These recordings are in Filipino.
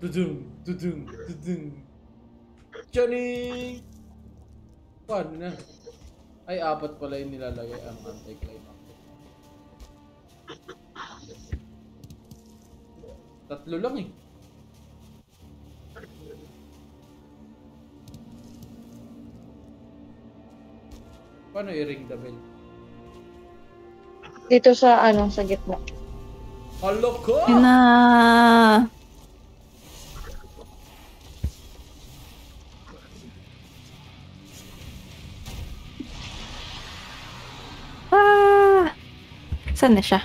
Tudung, tudung, tudung. Charing! Paano na? Ay, apat pala yung nilalagay ang anti-climactic. Tatlo lang eh. Paano i-ring the bell? Dito sa sa gitna. Halo ko! Yun na. Saan na siya?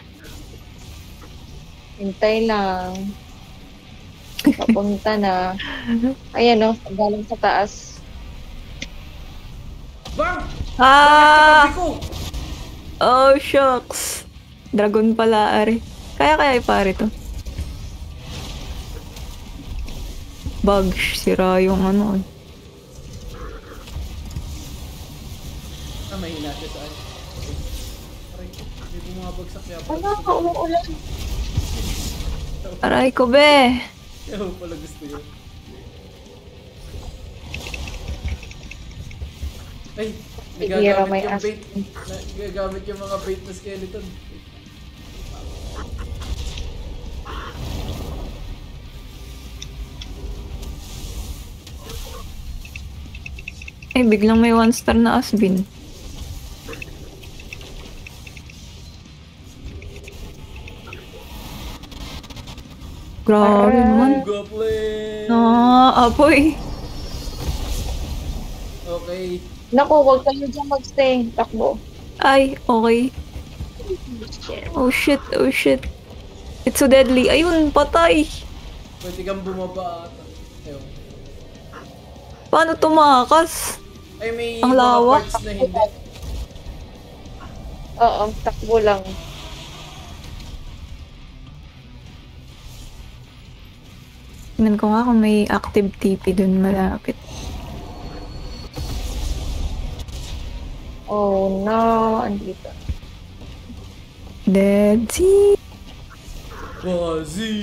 Hintay lang. Papunta na. Ayan galing sa taas. Bang! Ah! Katabi ko! Oh, shucks. Dragon pala, are. Kaya pare to. Bug, sira yung ano. Mahina siya saan. Aray, hindi bumabagsak niya. Umuulan. Aray ko, be. Kaya pala gusto yun. Ay, nagagamit yung bait. Nagagamit yung mga bait na skeleton. Ay, biglang may 1-star na Asbin. Grabe naman. Goblin! Apoy. Okay. Naku, huwag kayo dyan magstay. Takbo. Ay, okay. Oh shit, oh shit. It's so deadly. Ayun, patay. Pwede kang bumaba ata. Ewan. Paano tumakas? Ay, may Ang mga lawak. parts na hindi. Oo, takbo lang. Tingnan ko nga kung may active TP dun malapit. Oh no, andito. Dead sea. Bazi!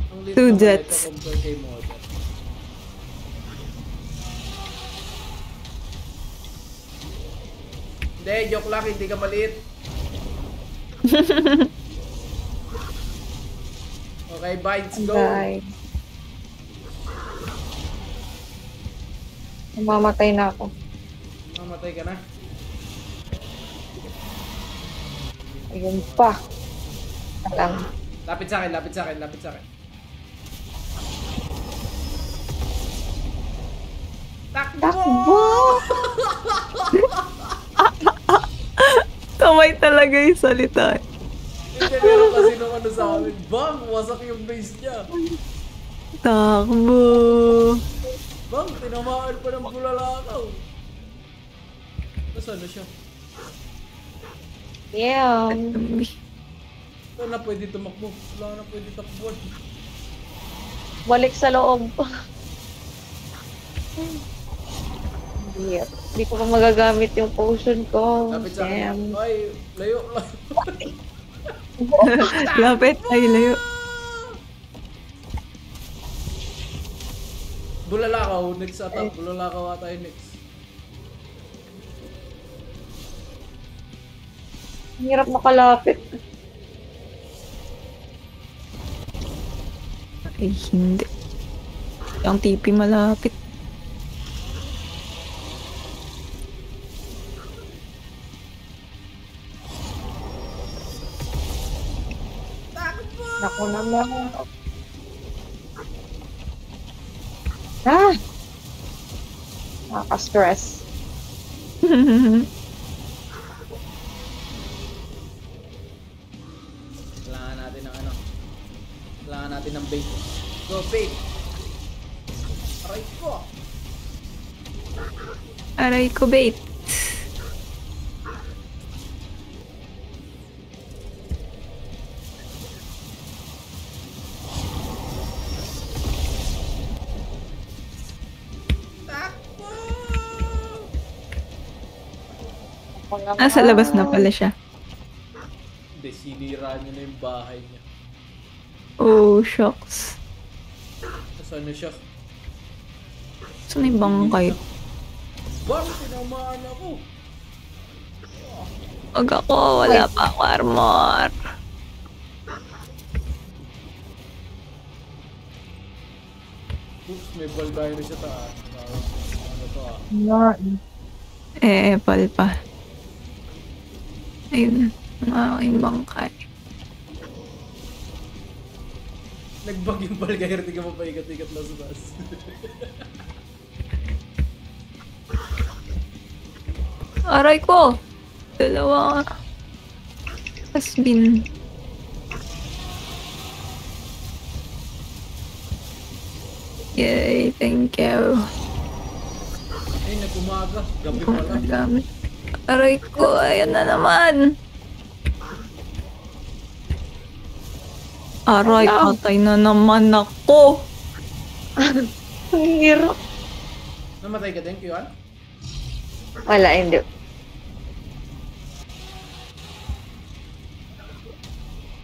Ang lit Two naman jets. ito compare kay Modern. Hindi, joke lang, hindi ka maliit. Okay, bites, go! Bye. Mamamatay na ako. Mamatay ka na. Ayun pa. Lang. Lapit sa akin, lapit sa akin, lapit sa akin. Takbo! Kamay talaga yung salita. Hindi meron kasi nung ano sa amin. Bang! Wasak yung base niya. Takbo. Bang! Tinamaan pa ng bulalakaw. Nasaan na siya? Yeah. Wala na pwede tumakbo. Wala na pwede takbuhan. Balik sa loob. Hindi ko pa magagamit yung potion ko. Lapit sa akin. Damn. Ay, layo. Lapit. Ay, layo. Bulalakaw, next attack. Bulalakaw ata yung next. Ang hirap makalapit. Ay, hindi. Ang TP malapit. Naku naman. Ah! Nakaka-stress. Kailangan natin ng ano. Kailangan natin ng bait. Go, bait! Aray ko! Aray ko, bait. Takbo! Nasa labas na pala siya. Hindi, sinira niya na yung bahay niya. Oh, shucks. Saan na siya? Saan yung bangkay? Bakit tinamaan ako? Wag ako, wala pa ako armor. Oops, may baldayo sa taas. Ano to ah? Pal pa. Ayun, ang aking bangkay. Nagbag yung balgayer, di ka mapaikat-ikat lang sa taas. Aray ko! Dalawa. Has been. Yay, thank you. Ay, nag-umaga. Gabi pala. Gamit. Aray ko, ayan na naman. Aray, patay na naman ako. Ang hirap. Namatay ka din, Kiwan? Wala, hindi.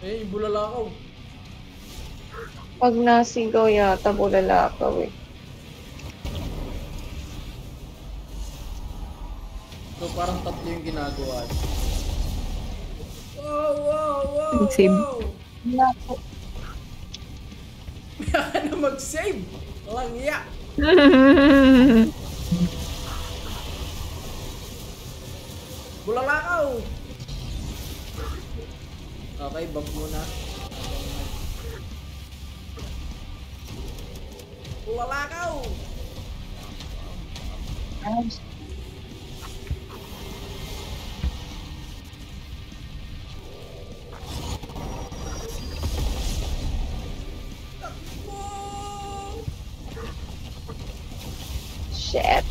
Eh, bulalakaw. Pag nasigaw yata, bulalakaw eh. So, parang tatlo yung ginagawa. Wow, wow, wow, Save. wow! Wala po. Kaya ka na mag-save! Walang iya! Bulalakaw! Okay, bag muna. Bulalakaw! Shit.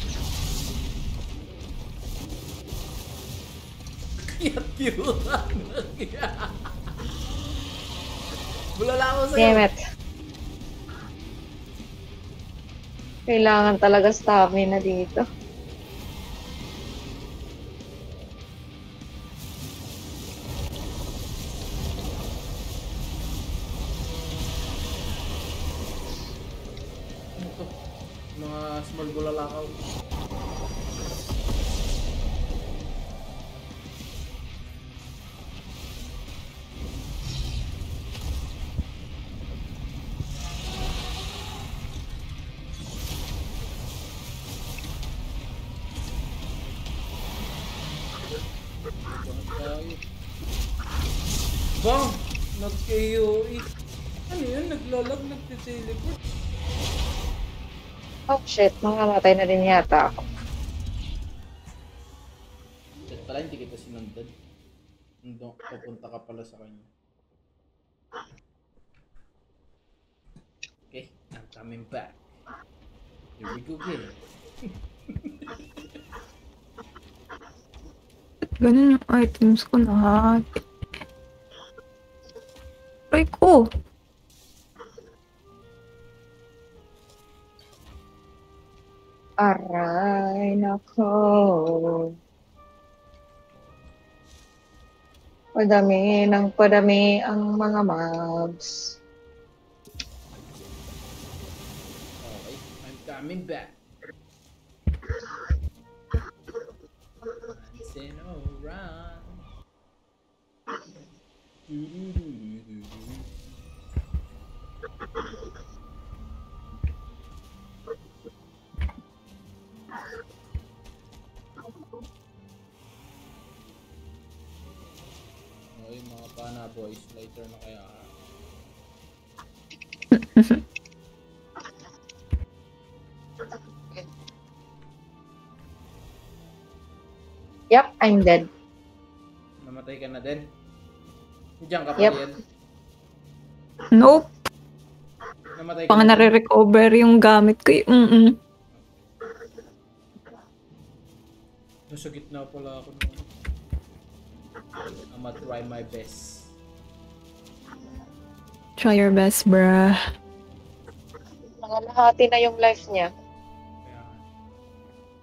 Kiyat cute! Bulalakaw sa'yo! Damn it. Kailangan talaga stamina dito. Ano to? Mga small bulalakaw. Bang! Nag-KOE. Ano yun? Naglalag, nagte-teleport. Oh shit, mamamatay na din yata ako. Shit pala, hindi kita sinundan. Papunta ka pala sa kanya. Okay, I'm coming back. Here we go again. Ganun yung items ko lahat. Aray ko! Aray, nako. Padami ng padami ang mga mobs. Okay, I'm coming back. Dancing around. Okay, mga pana boys, later na kaya. Yep, I'm dead. Namatay ka na din. Diyan ka pa Yep. yan. Nope! Namatay ka Pang na din. nare-recover yung gamit ko. Nasa gitna pala ako nung... I'ma try my best. Try your best, bruh. Nangalahati na yung life niya. Kaya...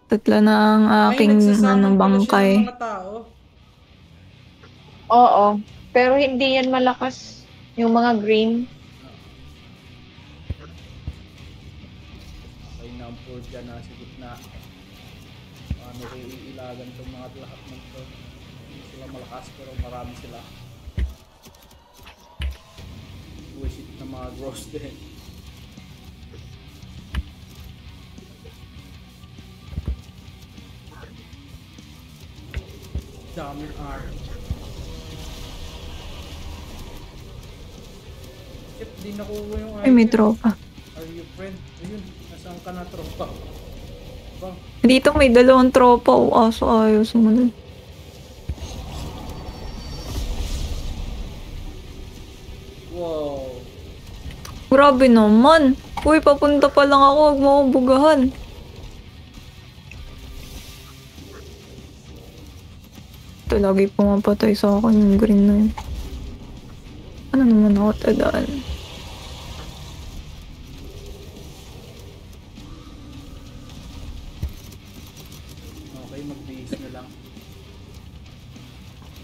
Tatlo na ang aking nagsasamang pala siya bangkay. ng mga tao. Oo, pero hindi yan malakas. Yung mga green. gold dyan na sa gitna. Paano ko iilagan itong mga lahat ng to. Hindi sila malakas pero marami sila. Bullshit na mga gross din. Daming R. Shit, di nakuha yung Ay, may item. tropa. Are you friend? Ayun, nasaan ka na tropa? Bang, Dito may dalawang tropa. O, aso ayaw sumunod. wow. Grabe naman. Uy, papunta pa lang ako. Huwag mo akong bugahan. Ito, lagi pumapatay sa akin yung green na yun. Ano naman ako tadaan? Okay, magbihis na lang.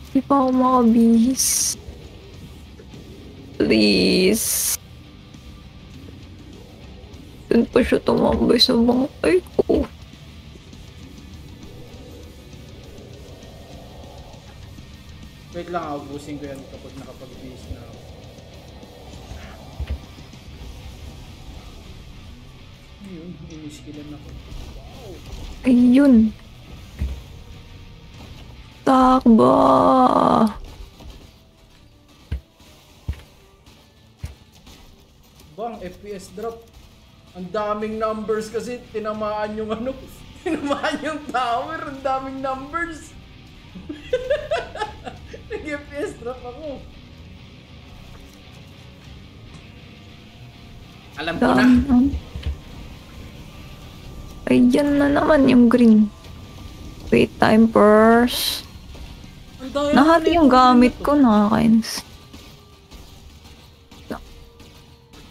Hindi pa ako makabihis. Please. Doon pa siya tumambay sa bangkay ko. Wait lang, ubusin ko yan kapag nakapag-bihis na ako. Ayun, iniskilan ako. Wow! Ayun. Takba. Bang, FPS drop. Ang daming numbers kasi tinamaan yung ano. Tinamaan yung tower. Ang daming numbers. Nag-FPS drop ako. Alam ko na. Ayan na naman yung green. Wait, time first. Ang dami Nahati na yung itong gamit green na ko, to. nakakainis.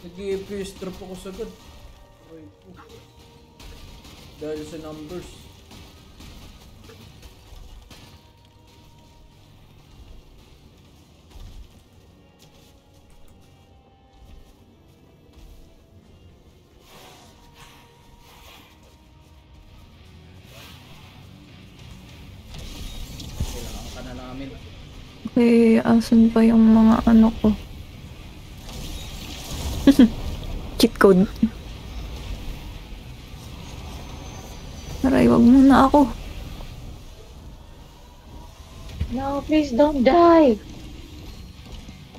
Nag-FPS drop ako sagad. Aray ko. Dahil sa numbers. Kailangan ka na namin. Okay, asan pa yung mga ano ko? Cheat code. Aray, wag muna ako. No, please don't die.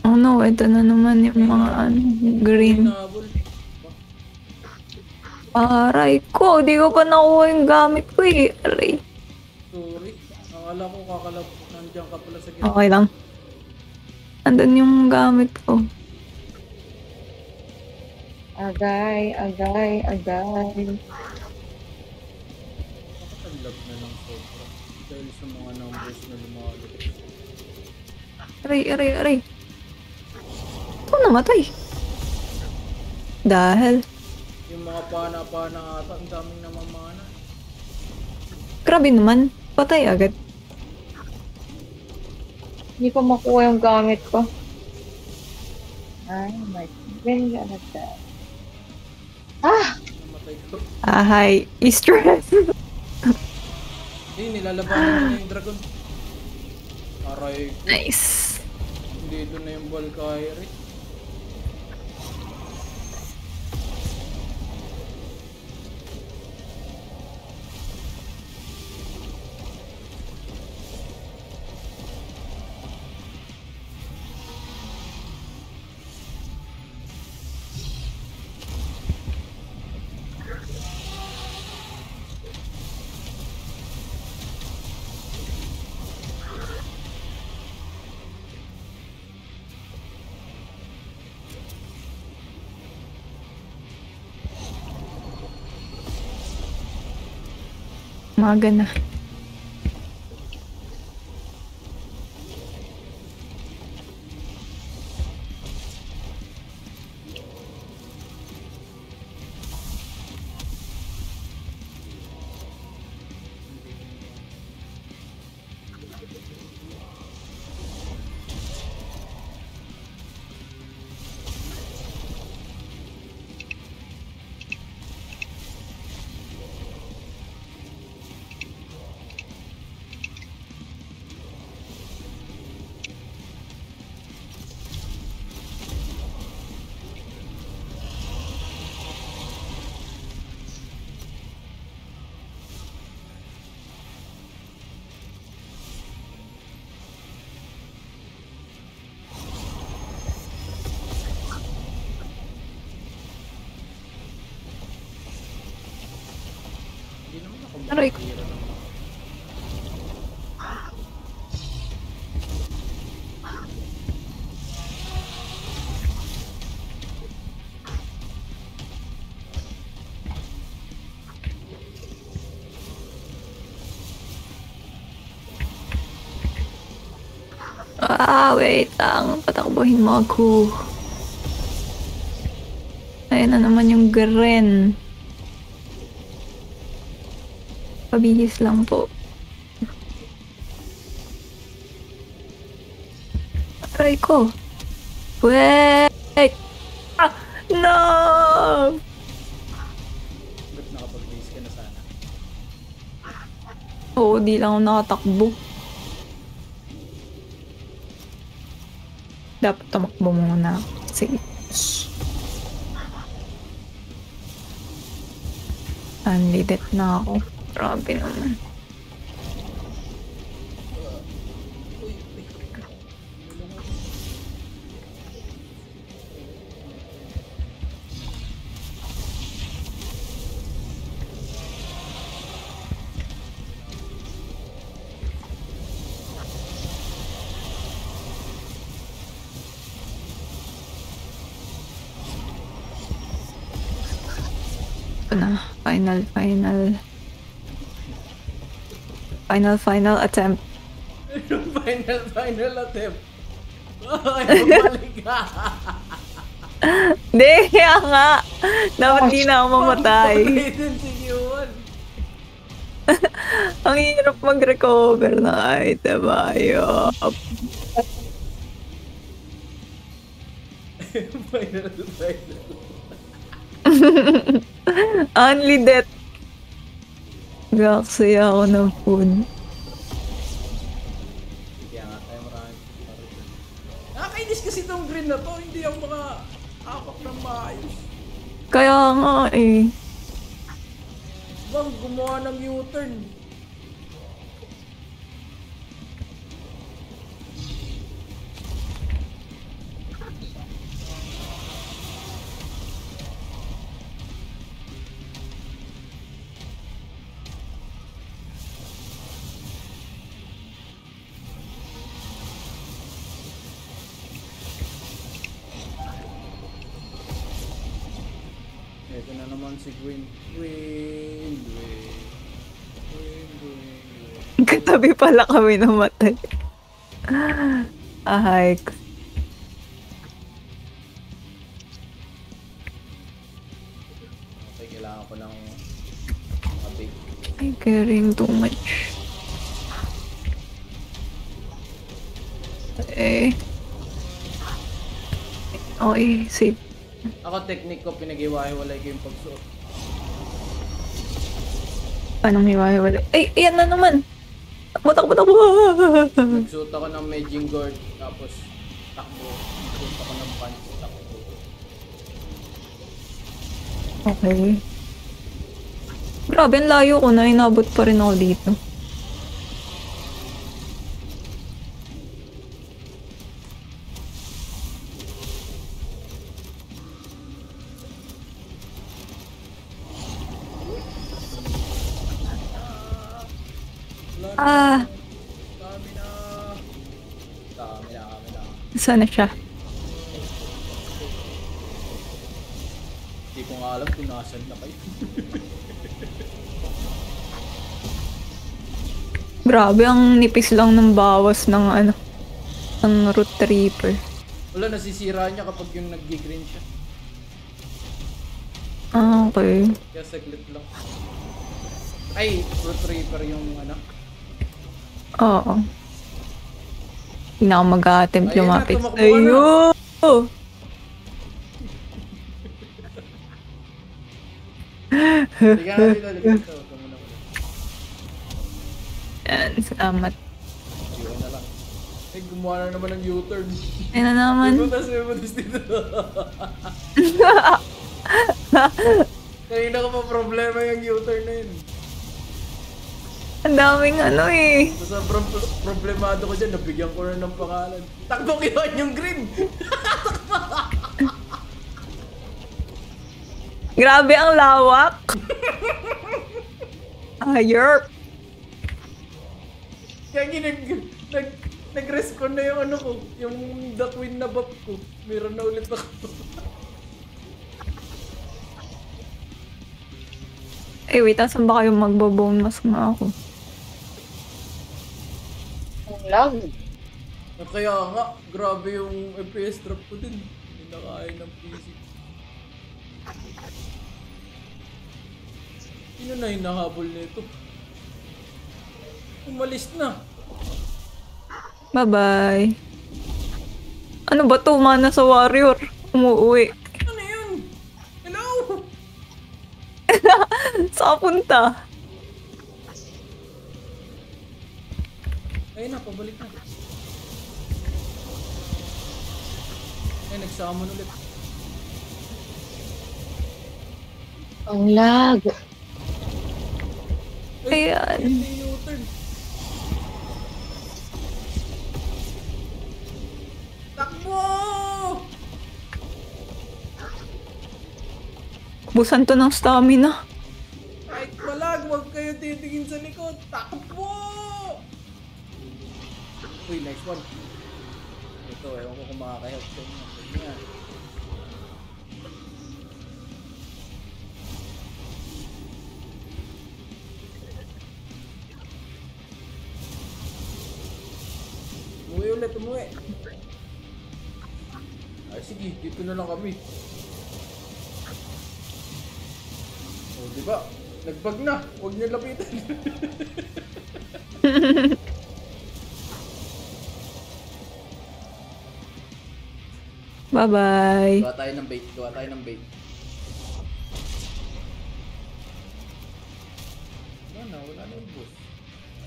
Oh no, ito na naman yung mga ano, green. Hinabol. Aray ko, di ko pa nakuha yung gamit ko eh. Aray. Sorry. Akala ko kakalap. Nandiyan ka pala sa gitna. Okay lang. Andun yung gamit ko. Agay, agay, agay. Bakit ang lag na lang sobra? Dahil sa mga numbers na lumalabas. Aray, aray, aray. Ito namatay. Dahil. Yung mga pana-pana ata, ang daming namamana. Grabe naman. Patay agad. Hindi ko makuha yung gamit ko. Ay, my God. Ah! Namatay ko. Hi. Stress. Eh, nilalabanan niya yung dragon. Aray ko. Nice. Dito na yung Valkyrie. Umaga na. Aray ko. Tira naman. Wait lang. Patakbuhin mo ako. Ayan na naman yung Gren. Pabihis lang po. Aray ko. Wait! Ah! No! Ba't nakapag-base ka na sana? Oo, di lang ako nakatakbo. Dapat tumakbo muna. Sige. Unleaded na ako. Grabe naman. Ito na. Final attempt. Yung final attempt. Ay, bumalik ka. Hindi, kaya nga. Dapat di na ako mamatay. Ulitin si Yuan. Ang hirap mag-recover ng item. Ayop. Final. Only death. Gaksaya ako ng food. Kaya nga tayo maraming parito. Nakakainis kasi itong green na to. Hindi ako maka-apak ng maayos. Kaya nga eh. Bang, gumawa ng U-turn. Ito na naman si Gwen. Gwen. Katabi pala kami namatay. Ahay. Okay, kailangan ko ng mabig. I'm carrying too much. Okay, safe. Ako technique ko, pinag-iwahiwalay ko yung pagsuot. Anong hiwa-hiwalay? Ay, ayan na naman! Takbo! Nagsuot ako ng Medjing Guard, tapos takbo. Nagsuot ako ng pants, takbo. Okay. Grabe, ang layo ko na. Inabot pa rin ako dito. Dami na. Sana siya? Hindi ko nga alam kung nasan na kayo. Grabe, ang nipis lang ng bawas ng ng root tripper. Wala, nasisira niya kapag yung nag-green siya. Ah, okay. Kaya saglit lang. Ay, root tripper yung ano. Oo. Hindi na ako mag-attempt Ayun na, lumapit. tumakbo ka na. Ayun! Liga na dito, liga dito. Ito muna muna. Yan, salamat. Iwan na lang. Eh, gumawa na naman ng U-turn. Ayun na naman. May butas dito. Kanina ko pa problema yung U-turn na yun. Ang daming So, sobrang problemado ko dyan, nabigyan ko na ng pangalan. Takbo kiyon yung green! Grabe ang lawak. Yerp! Kaya nag-respawn na yung ano ko, yung The Queen na buff ko. Meron na ulit ako. Eh, wait, asan ba kayo magbo-bone mask na ako? Ang lag. Kaya nga, grabe yung FPS drop ko din. Hindi na kaya ng PC. Sino na hinahabol nito? Umalis na. Bye-bye. Ano ba to? Mana sa warrior. Umuwi. Ano yun? Hello? Saan punta? Ayun na, pabalik na. Ay, nagsamon ulit. Ang lag. Ayan. Hindi U-turn. Takbo! Busan to ng stamina. Kahit malag, huwag kayo titingin sa likod. Takbo! Uy, nice one. Ito, ewan ko kung makaka-help sa inyo. Ganyan. Umuwi ulit, umuwi. Ay, sige, dito na lang kami. O, diba? Nagbag na. Huwag niyo lapitan. Bye-bye. Gawa tayo ng bait. Gawa tayo ng bait. Wala na yung boss.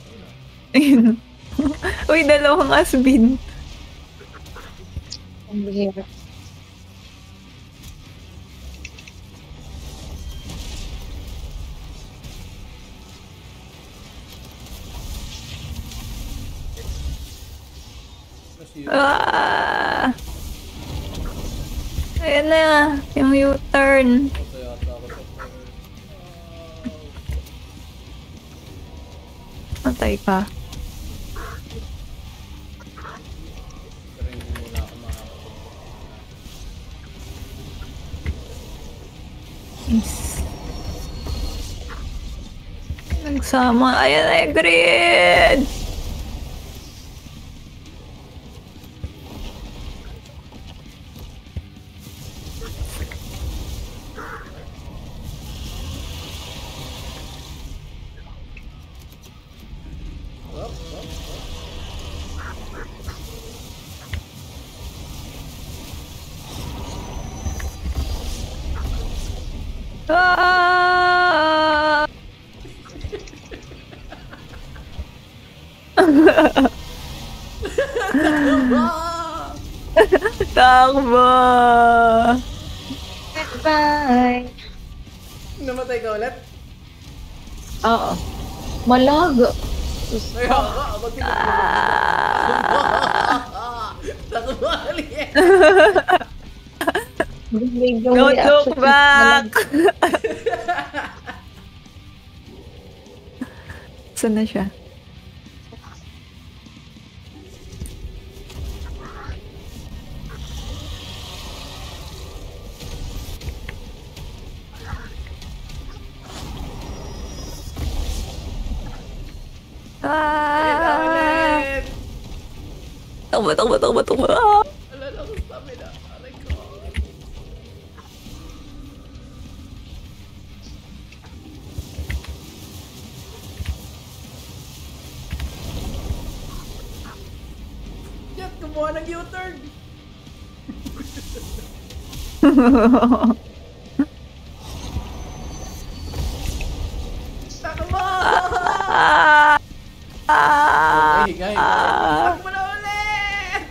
Wala. Ayun. Uy, dalawang asbin. Ang bihira. Nasira. Ah! Ayan na, yung U-turn. Ito yata ako sa Matay ka. pero hindi muna ako makakapag. Yes. Nagsama. Ayan na yung grid! Up. Ah! Takbo! Goodbye. Namatay ka ulit? Oo. Malag. Kaya nga, ako Takbali eh. Don't look back! Saan na siya? Ayun na Ah! ulit. Takbo, takbo, takbo, takbo. Ah! Wala na akong stamina. Aray ko. Jet, kumuha ng U-turn. Takbo! Ah! Ah! Hey, guys. Ah! Takbo na ulit!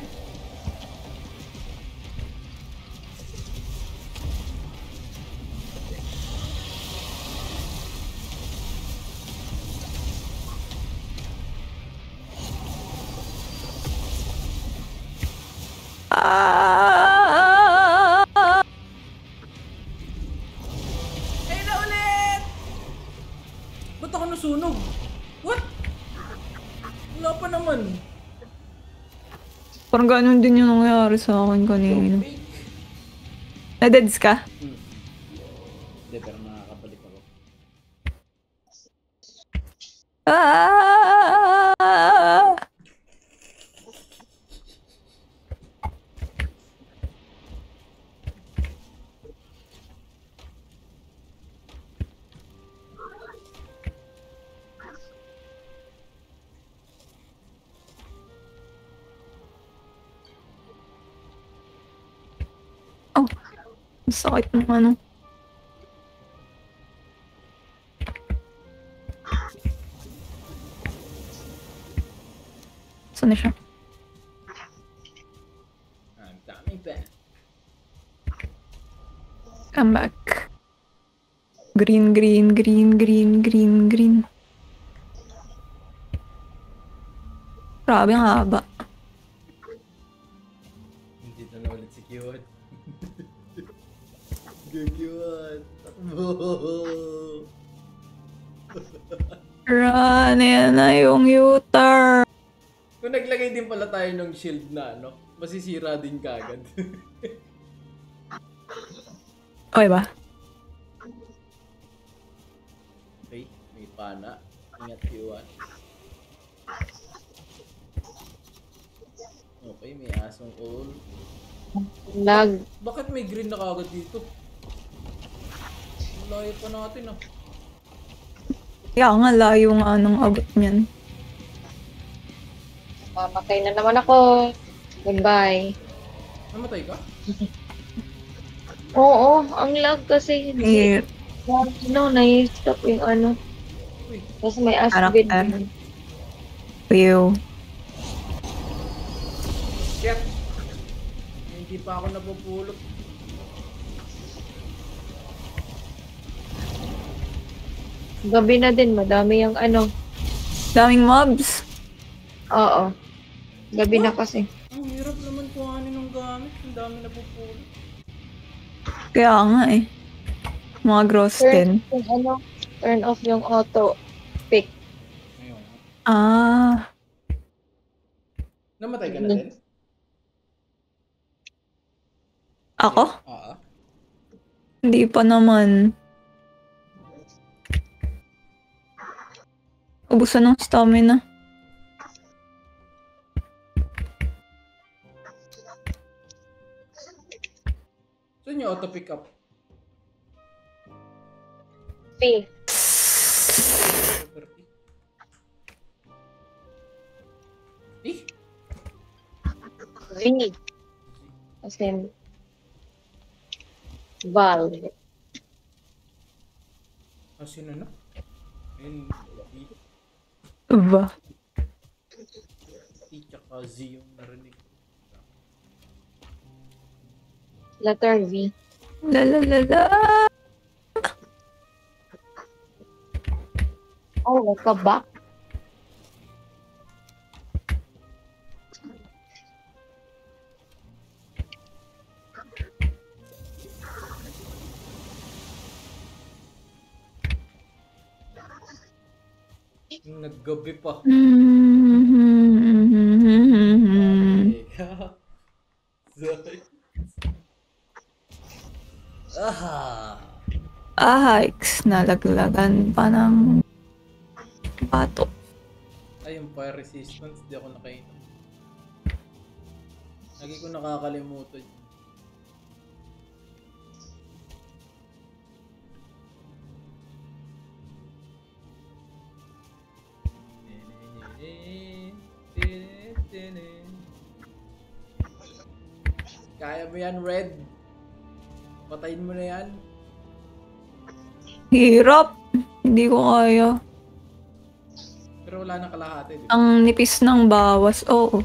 Ah! Ayun na ulit! Ba't ako sunog. What? Wala pa naman. Parang ganun din yung nangyari sa akin kanina. Fake. Na-deads ka? Hindi, pero nakakabalik ako. Ah! Oh, ang sakit ng ano. Saan na siya? Ang daming pa. Come back. Green, green, green, green, green, green. Grabe ang haba. Hindi na ulit si Kiwan. Kiwan. Takbo. Run, yan na yung U-turn. Kung naglagay din pala tayo ng shield na ano, masisira din kagad. Okay ba? Okay, may pana. Ingat Kiwan. Okay, may asong all. Lag. Bakit may green na kagad dito? Layo pa natin ah. Kaya nga layo nga nung abot niyan. Mamatay na naman ako. Goodbye. Namatay ka? Oo, ang lag kasi hindi. Eh, No, na-stop yung ano. Uy, Kasi may asbid. Character. Pew. shit! Hindi pa ako napupulot. Gabi na din, madami yung ano. Daming mobs. Oo. Gabi na kasi. Ang hirap naman kuhanin ng gamit. Ang dami napupulot. Kaya nga eh. Mga gross din. Yung ano, turn off yung auto pick. Ngayon. Ah. Namatay ka na din? Ako? Oo. Hindi pa naman. Ubusan ng stamina. Saan yung auto pick up? P. Eh? V. As in, valve. Asin ano? N, D, Ba? T, tsaka Z yung narinig. Letter V. La la la la. Oh, welcome back. Yung naggabi pa. Teka. Sorry. Ah! Hikes. Nalaglagan pa ng bato. Ay, yung fire resistance, di ako nakainom. Lagi ko nakakalimutan. Kaya mo yan, Red. Patayin mo na yan. Hirap. Hindi ko kaya. Pero wala nang kalahati. Di ba? Ang nipis ng bawas. Oo.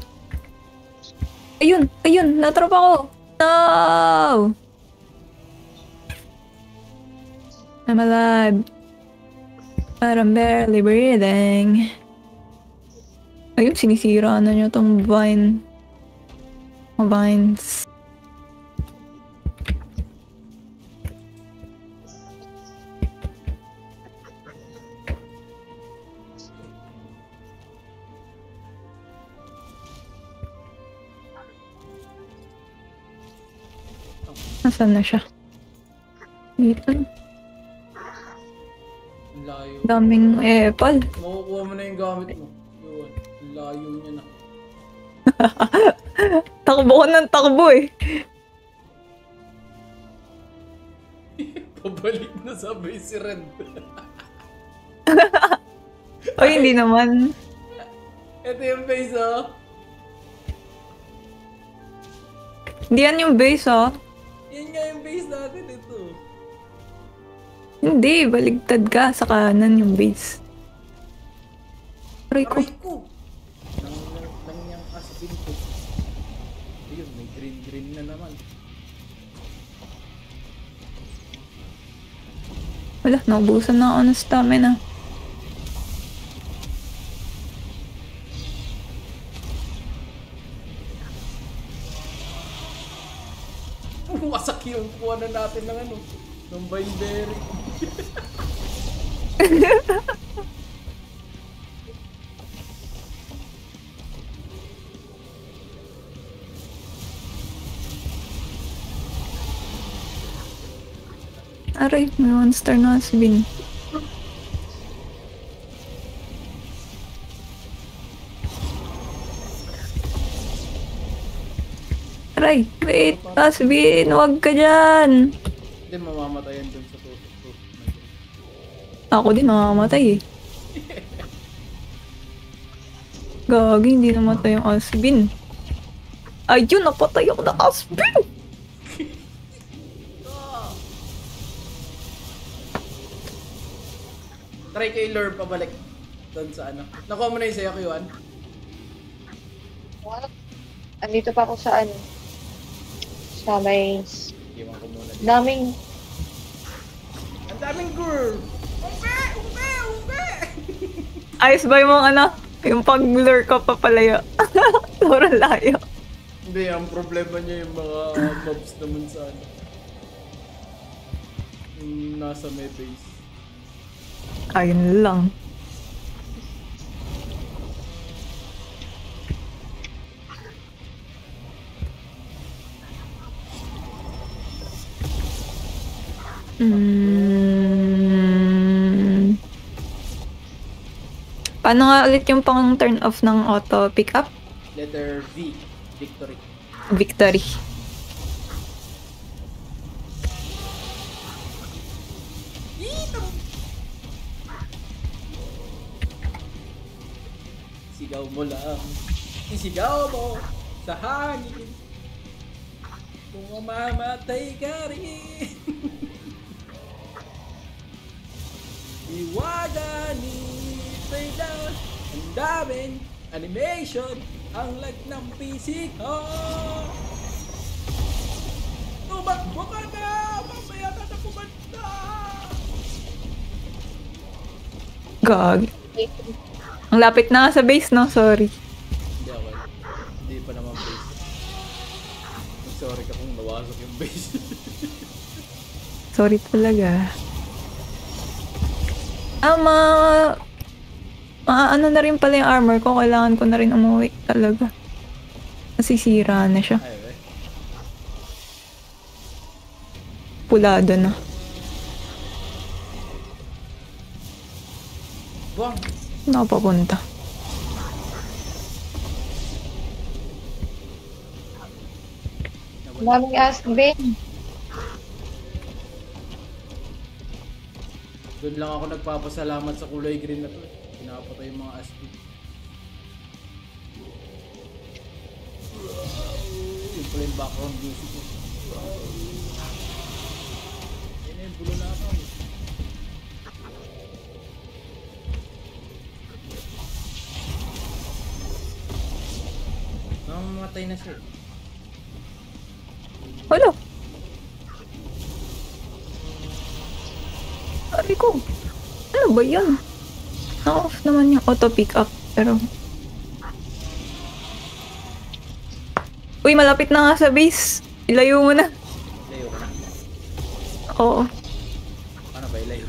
Ayun! Ayun! Natrap ako! No! I'm alive. But I'm barely breathing. Ayun, sinisira na niyo tong vine. Vines. Nasaan na siya? Dito. Ang layo. Daming epal. Makukuha mo na yung gamit mo. Yun. Ang layo niya na. Takbo ko ng takbo eh. Pabalik na sa base si Red. O hindi naman. Ito yung base, oh. Hindi yan yung base ah. Yan nga yung base natin ito. Hindi, baligtad ka. Sa kanan yung base. Aray ko. Aray ko! Nang niyang asbin ko. Ayun, may green na naman. Wala, naubusan na ako ng stamina. Wasak yung kuha na natin ng ano. Ng bindery. Aray, may 1 star na asbin. Aray, wait, asbin, huwag ka dyan. Hindi, mamamatayan dun sa tusok. Ako din namamatay eh. Gagi, hindi namatay yung asbin. Ayun, napatay ako na asbin! Try kay lure pabalik doon sa ano. Nakuha mo na yung sa'yo, Q1? What? Andito pa ako sa ano? Sa may... Iwan ko muna dito. Daming... Ang daming girl! Umpe! Umpe! Umpe! Ayos ba yung ano? Yung pag-lure ka papalayo. Sobrang layo. Hindi, ang problema niya yung mga mobs naman sa ano. Yung nasa may base. Ayun lang. Paano nga ulit yung pang turn off ng auto pickup? Letter V. Victory. Victory. Sigaw mo lang. Isigaw mo sa hangin. Kung mamamatay ka rin. Iwaga ni Freda. Ang daming animation. Ang lag ng PC ko. Tumakbo ka na! Mamaya ka na kumanda! Gag. Ang lapit na sa base, no? Sorry. Hindi ako. Hindi pa naman base. Sorry ka kung nawasak yung base. Sorry talaga. Ano na rin pala yung armor ko. Kailangan ko na rin umuwi talaga. Nasisira na siya. Ay, eh. Pulado na. Buwang! Nakapapunta. Daming asbin. Doon lang ako nagpapasalamat sa kulay green na to. Pinapatay yung mga aspi. Yung pala yung background music ko. Yan na yung bulo na ako. Namamatay na siya. Wala. Sabi ko, ano ba yan? Na-off naman yung auto pick up, pero... Uy, malapit na nga sa base. Ilayo mo na. Layo ka na. Oo. Paano ba ilayo?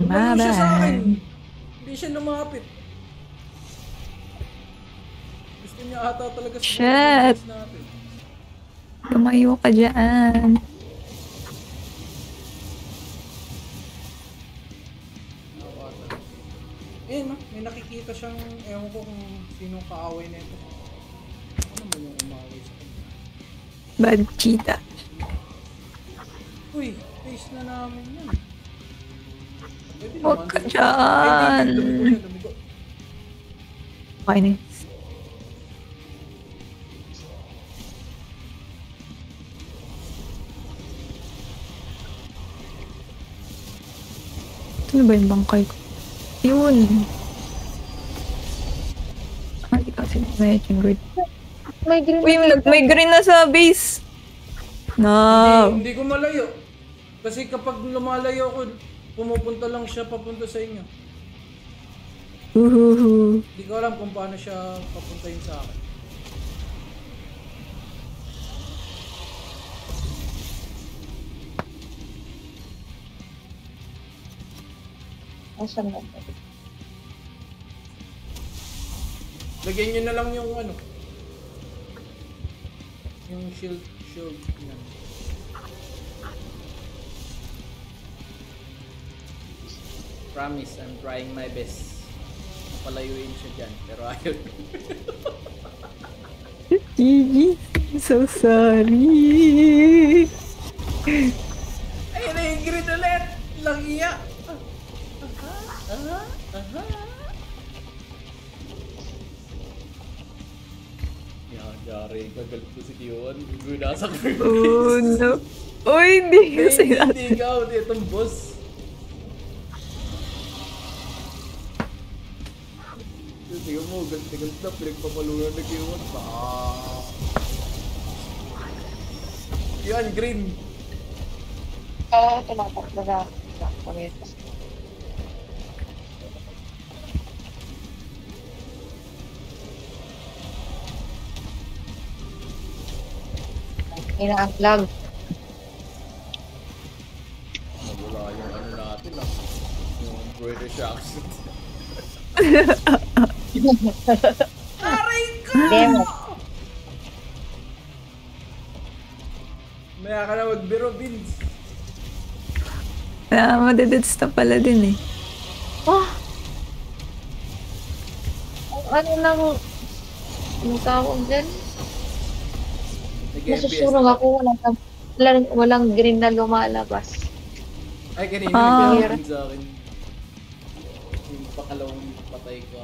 Lumayo siya sa akin. Lumaban. Hindi siya lumapit. Gusto niya ata talaga sa Shit. business natin. Lumayo ka dyan. No? May nakikita siyang, ewan ko kung sinong kaaway na ito. Ano naman yung umaway sa kanya? Bad cheetah. Uy, face na namin yan. Pwede Huwag naman. ka Ay, dyan. dumi ko. Okay na. Ano ba yung bangkay ko? Yun. Ay, kasi medyo good. May green Uy, may green na sa base. No. Hindi ko malayo. Kasi kapag lumalayo ako, pumupunta lang siya papunta sa inyo. Uhuhu. Hindi ko alam kung paano siya papuntahin sa akin. Asan na? Lagyan nyo na lang yung ano. Yung shield yan. Promise, I'm trying my best. Palayuin siya dyan, pero ayaw. Gigi, I'm so sorry. Ayun na yung grid ulit! Langiya! Yan, Jari, gagalit ko si Kiwan. Gunasak ko yung Oh no. Uy, hindi kasi hindi ikaw, hindi itong boss. Tingnan mo, galit na, pinagpapalunan na Kiwan. Yan, green. Tumatakbo na. Pamitas. Ina ang flag. Wala yung ano natin ah. Yung British accent. Aray ko! Demo. Maya ka na magbiro, Vince. Madedets na pala din eh. Oh! Ano lang yung tawag dyan? Nasusunog ako. Walang green na lumalabas. Ay, kanina Ah. nagkakaroon sa akin. Yung pakalawang patay ko.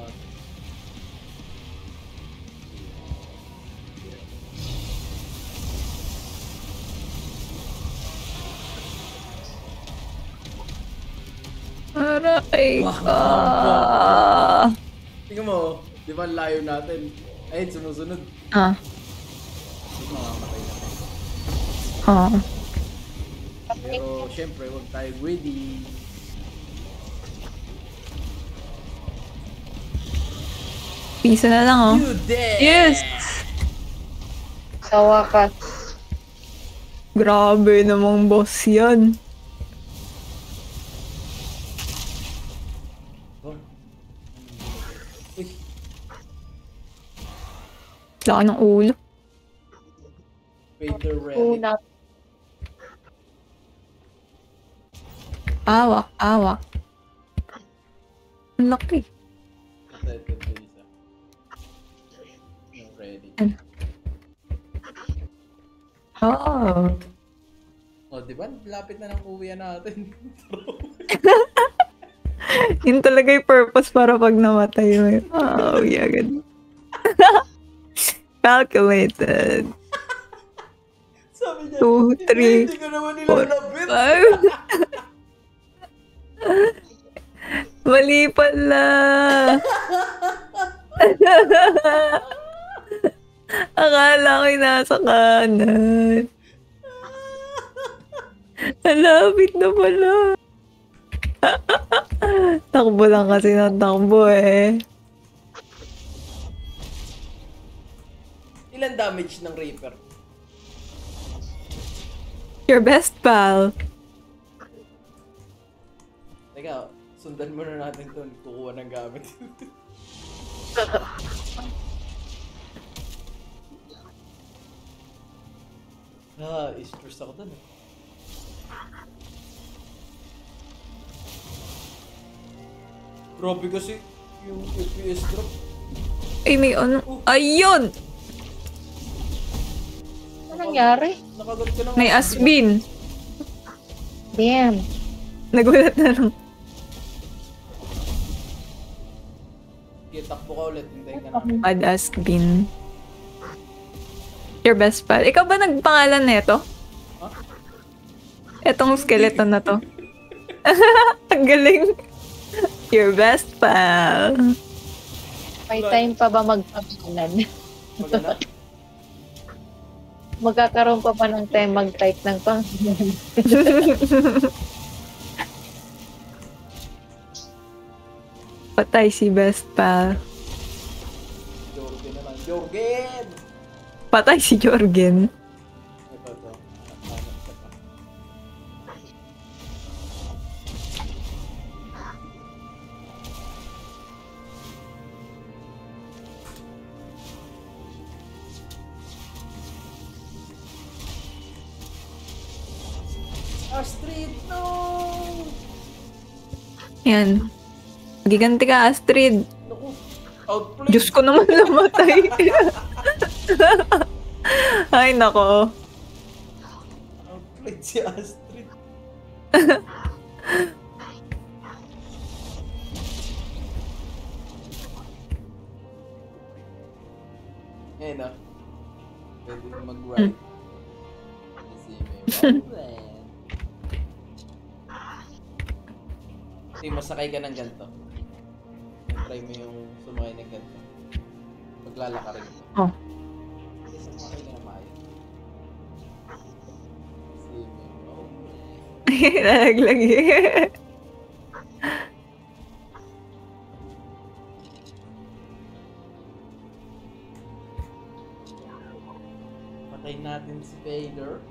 Aray Wah, ka. Tingnan mo, di ba layo natin? Ayun, sumusunod. Ah. Mamamatay na. Ah. Pero syempre, huwag tayo greedy. Pisa na lang oh. You dead! Yes! Sa wakas. Grabe namang boss yan. Oh. Uy, Laki ng ulo. Vader ready. Una. Awak, awak. Ang laki. Ito, isa. Yung ready. Oh. Oh, di ba? Lapit na ng uwian natin. Yun talaga yung purpose para pag namatay mo. Oh, yeah, good. Calculated. Sabi niya, 2, 3, hindi ko naman nilalapit. 5. Mali pala. Akala ko'y nasa kanan. Nalapit na pala. Takbo lang kasi ng takbo eh. Ilan damage ng Reaper? Your best pal. Teka, Sundan muna natin to. Kukuha ng gamit. Stress ako dun eh. Grabe kasi yung FPS drop. Ay, may ano. Ayun! Ano nangyari? Nakagat ka ng May asbin. Damn. Nagulat na lang. Okay, takbo ka ulit. Hintayin ka namin. Bad asbin. Your best pal. Ikaw ba nagpangalan nito? Huh? Etong skeleton na to. Ang galing. Your best pal. May time pa ba magpapagalan? Magana? Magkakaroon pa ba ng time mag-type ng pangalan? Patay si best pal. Jorgen na lang. Jorgen! Patay si Jorgen. Ito. Hanap ka pa. Astrid, no! Yan. Giganti ka, Astrid. Naku, outplayed. Diyos ko naman namatay. Ay, nako. Outplayed si Astrid. Ngayon na. Pwede na mag-ride. Kasi may problem. Hindi, masakay ka ng ganito. Try mo yung sumakay ng ganito. Maglalaka rin. Oh. Hindi, sumakay ka na maayos. Kasi may problem. Lalaglag eh. Patayin natin si Vader.